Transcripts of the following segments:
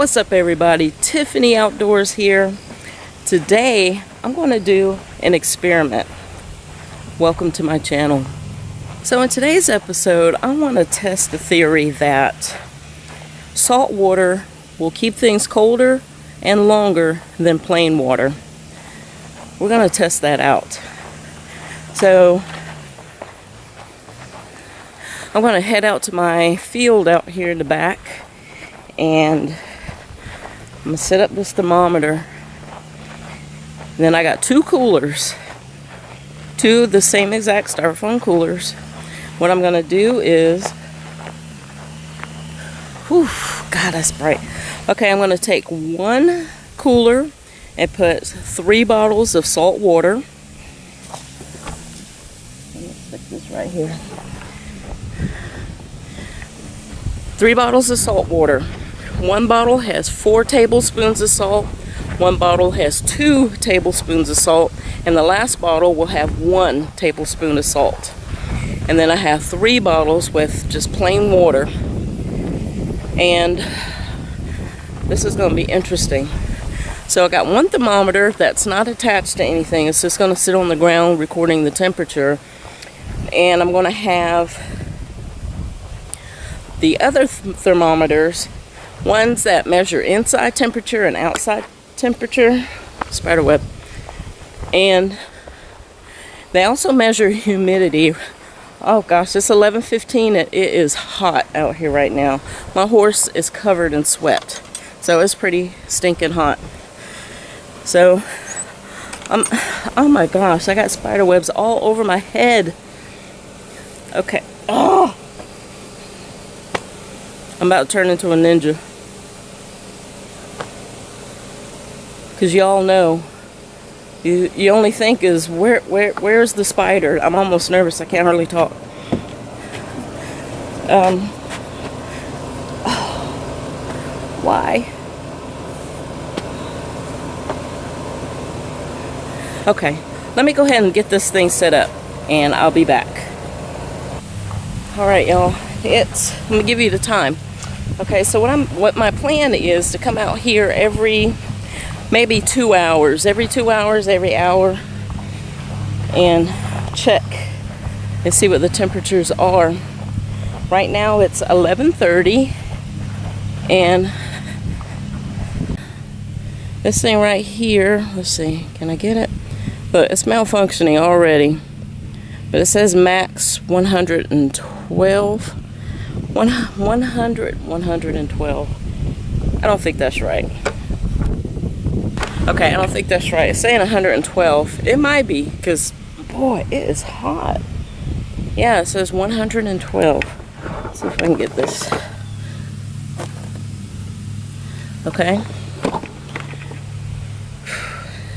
What's up everybody? Tiffany Outdoors here. Today I'm going to do an experiment. Welcome to my channel. So in today's episode I want to test the theory that salt water will keep things colder and longer than plain water. We're going to test that out. So I'm going to head out to my field out here in the back, and I'm going to set up this thermometer. And then I got two coolers, two of the same exact styrofoam coolers. What I'm going to do is, whew, God, that's bright. Okay, I'm going to take one cooler and put 3 bottles of salt water. Let me stick this right here. 3 bottles of salt water. One bottle has 4 tablespoons of salt. One bottle has 2 tablespoons of salt. And the last bottle will have 1 tablespoon of salt. And then I have 3 bottles with just plain water. And this is going to be interesting. So I got one thermometer that's not attached to anything. It's just going to sit on the ground recording the temperature. And I'm going to have the other thermometers, ones that measure inside temperature and outside temperature, spiderweb, and they also measure humidity. Oh gosh, it's 11:15. It is hot out here right now. My horse is covered in sweat, so it's pretty stinking hot. So, oh my gosh, I got spider webs all over my head. Okay. Oh. I'm about to turn into a ninja. Because y'all know, you only think is, where's the spider? I'm almost nervous, I can't hardly talk. Why? Okay, let me go ahead and get this thing set up, and I'll be back. Alright y'all, I'm gonna give you the time. Okay, so what my plan is to come out here every maybe 2 hours, every 2 hours, every hour, and check and see what the temperatures are. Right now it's 11:30, and this thing right here, let's see, can I get it? Look, it's malfunctioning already, but it says max 112. 112. I don't think that's right. Okay, I don't think that's right. It's saying 112. It might be, because boy, it is hot. Yeah, it says 112. Let's see if I can get this. Okay.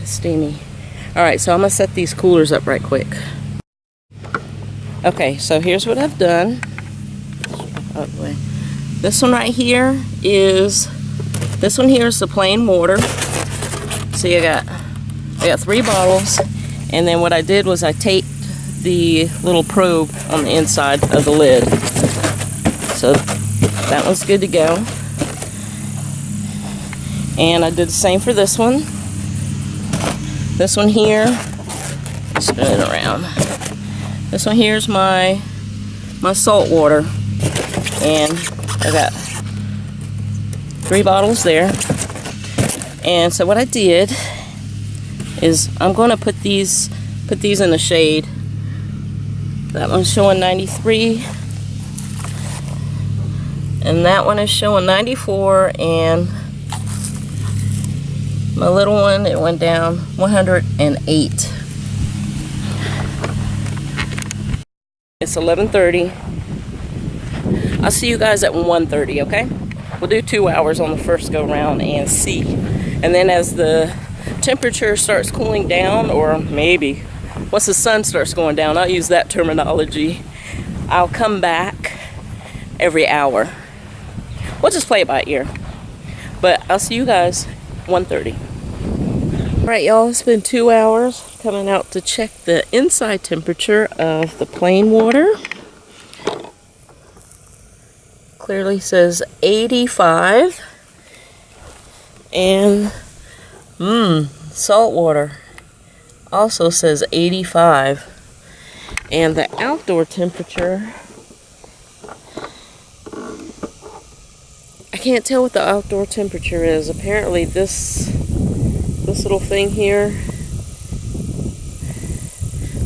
It's steamy. Alright, so I'm going to set these coolers up right quick. Okay, so here's what I've done. This one right here is the plain water. See, I got 3 bottles, and then what I did was I taped the little probe on the inside of the lid. So that one's good to go. And I did the same for this one. This one here, spin it around. This one here is my salt water. And I got 3 bottles there. And so what I did is I'm going to put these in the shade. That one's showing 93, and that one is showing 94, and my little one, it went down 108. It's 11:30. I'll see you guys at 1:30, okay? We'll do 2 hours on the first go round and see. And then as the temperature starts cooling down, or maybe once the sun starts going down, I'll use that terminology, I'll come back every hour. We'll just play it by ear. But I'll see you guys 1:30. Alright y'all, it's been 2 hours. Coming out to check the inside temperature of the plain water. Clearly says 85. And salt water also says 85. And the outdoor temperature, I can't tell what the outdoor temperature is. Apparently this little thing here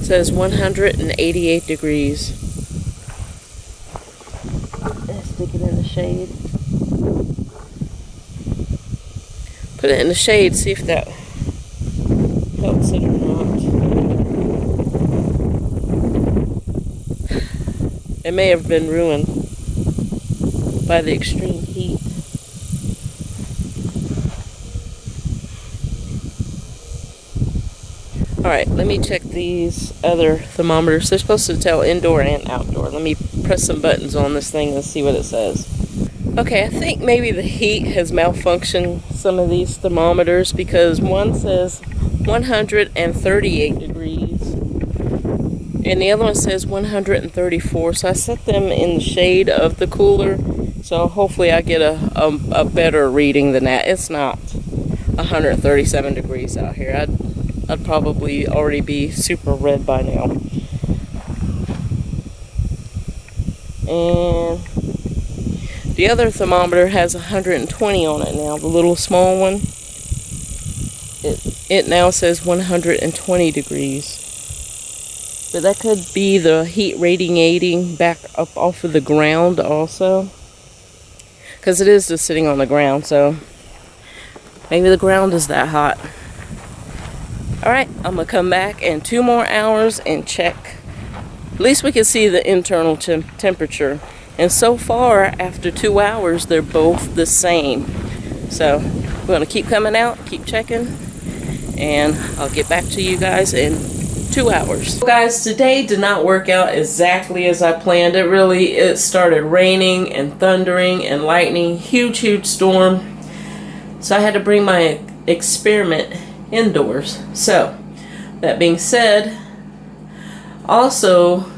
says 188 degrees. Let's stick it in the shade. Put it in the shade, see if that helps it or not. It may have been ruined by the extreme heat. Alright, let me check these other thermometers. They're supposed to tell indoor and outdoor. Let me press some buttons on this thing and see what it says. Okay, I think maybe the heat has malfunctioned some of these thermometers, because one says 138 degrees and the other one says 134. So I set them in the shade of the cooler, so hopefully I get a better reading than that. It's not 137 degrees out here. I'd probably already be super red by now. And the other thermometer has 120 on it now, the little small one. It now says 120 degrees. But that could be the heat radiating back up off of the ground also, because it is just sitting on the ground, so maybe the ground is that hot. Alright, I'm going to come back in 2 more hours and check. At least we can see the internal temperature. And so far, after 2 hours, they're both the same. So we're going to keep coming out, keep checking, and I'll get back to you guys in 2 hours. So guys, today did not work out exactly as I planned. It started raining and thundering and lightning. Huge storm. So I had to bring my experiment indoors. So that being said, also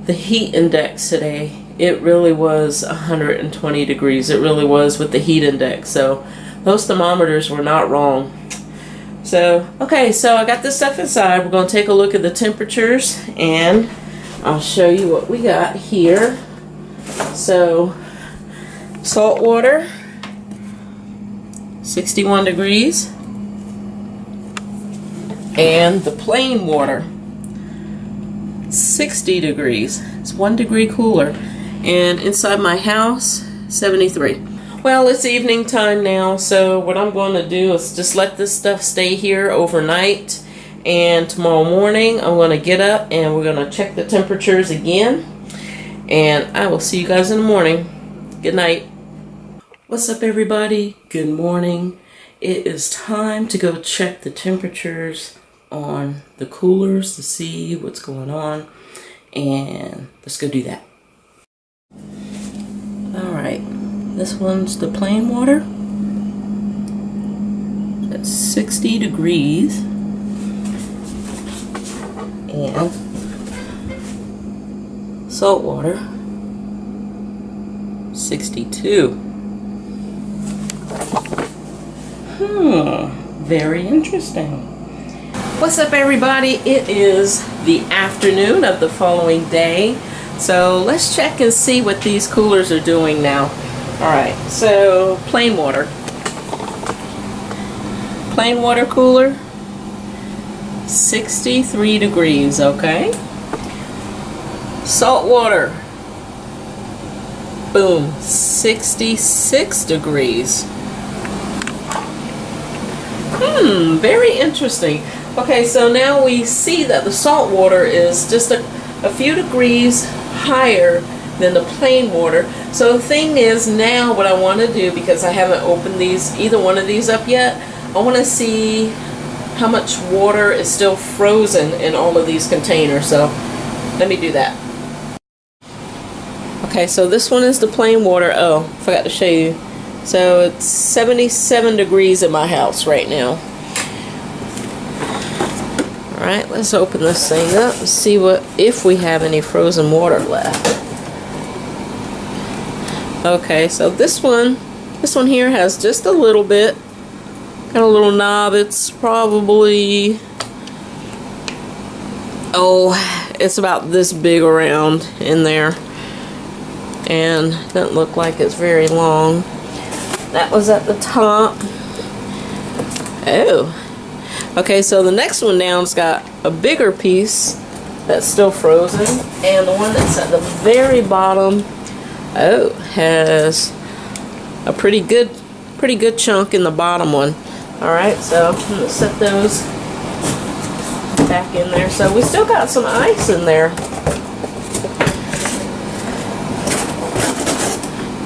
the heat index today, it really was 120 degrees. It really was with the heat index. So those thermometers were not wrong. So, okay, so I got this stuff inside. We're going to take a look at the temperatures, and I'll show you what we got here. So, salt water, 61 degrees. And the plain water, 60 degrees. It's 1 degree cooler. And inside my house, 73. Well, it's evening time now, so what I'm going to do is just let this stuff stay here overnight, and tomorrow morning I'm going to get up and we're going to check the temperatures again, and I will see you guys in the morning. Good night. What's up, everybody? Good morning. It is time to go check the temperatures on the coolers to see what's going on, and let's go do that. Alright, this one's the plain water. That's 60 degrees, and salt water, 62. Very interesting. What's up, everybody? It is the afternoon of the following day. So let's check and see what these coolers are doing now. Alright, so plain water. Plain water cooler, 63 degrees, okay? Salt water, boom, 66 degrees. Very interesting. Okay, so now we see that the salt water is just a few degrees higher than the plain water. So the thing is, now what I want to do, because I haven't opened either one of these up yet, I want to see how much water is still frozen in all of these containers. So let me do that. Okay, so this one is the plain water. Oh, forgot to show you. So it's 77 degrees in my house right now. Alright, let's open this thing up and see if we have any frozen water left. Okay, so this one This one here has just a little bit. Got a little knob. It's probably, it's about this big around in there. And doesn't look like it's very long. That was at the top. Oh. Okay, so the next one down's got a bigger piece that's still frozen. And the one that's at the very bottom, has a pretty good chunk in the bottom one. Alright, so I'm going to set those back in there. So we still got some ice in there.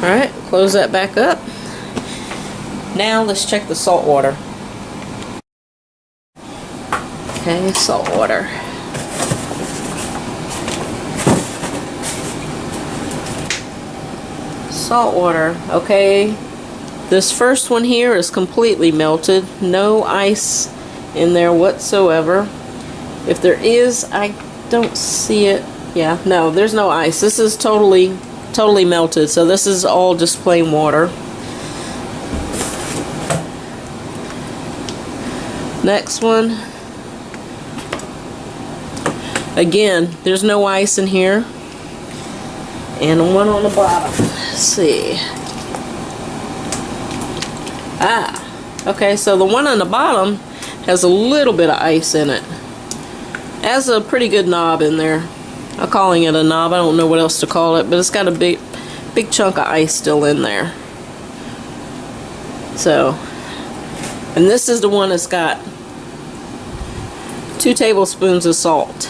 Alright, close that back up. Now let's check the salt water. Okay, salt water. Salt water. Okay. This first one here is completely melted. No ice in there whatsoever. If there is, I don't see it. Yeah, no, there's no ice. This is totally melted. So this is all just plain water. Next one. Again, there's no ice in here. And the one on the bottom. Let's see. Okay, so the one on the bottom has a little bit of ice in it. Has a pretty good knob in there. I'm calling it a knob. I don't know what else to call it, but it's got a big chunk of ice still in there. So, and this is the one that's got 2 tablespoons of salt.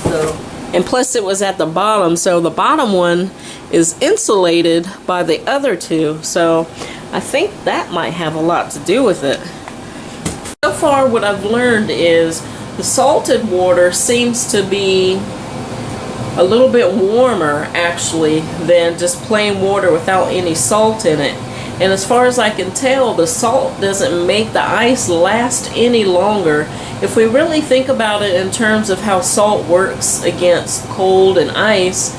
So, and plus it was at the bottom, so the bottom one is insulated by the other two. So I think that might have a lot to do with it. So far what I've learned is the salted water seems to be a little bit warmer actually than just plain water without any salt in it. And as far as I can tell, the salt doesn't make the ice last any longer. If we really think about it in terms of how salt works against cold and ice,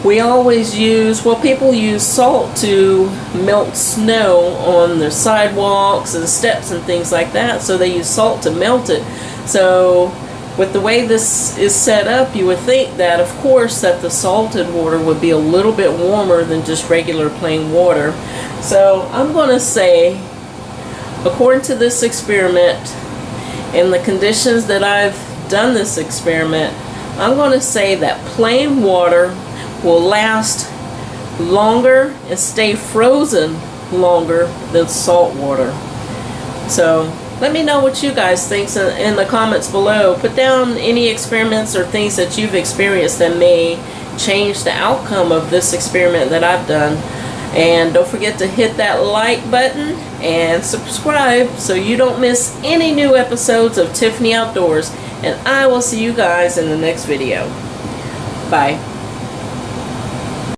we always use, well, people use salt to melt snow on their sidewalks and steps and things like that, so they use salt to melt it. So with the way this is set up, you would think that, of course, that the salted water would be a little bit warmer than just regular plain water. So I'm going to say, according to this experiment and the conditions that I've done this experiment, I'm going to say that plain water will last longer and stay frozen longer than salt water. So let me know what you guys think in the comments below. Put down any experiments or things that you've experienced that may change the outcome of this experiment that I've done. And don't forget to hit that like button and subscribe so you don't miss any new episodes of Tiffany Outdoors. And I will see you guys in the next video. Bye.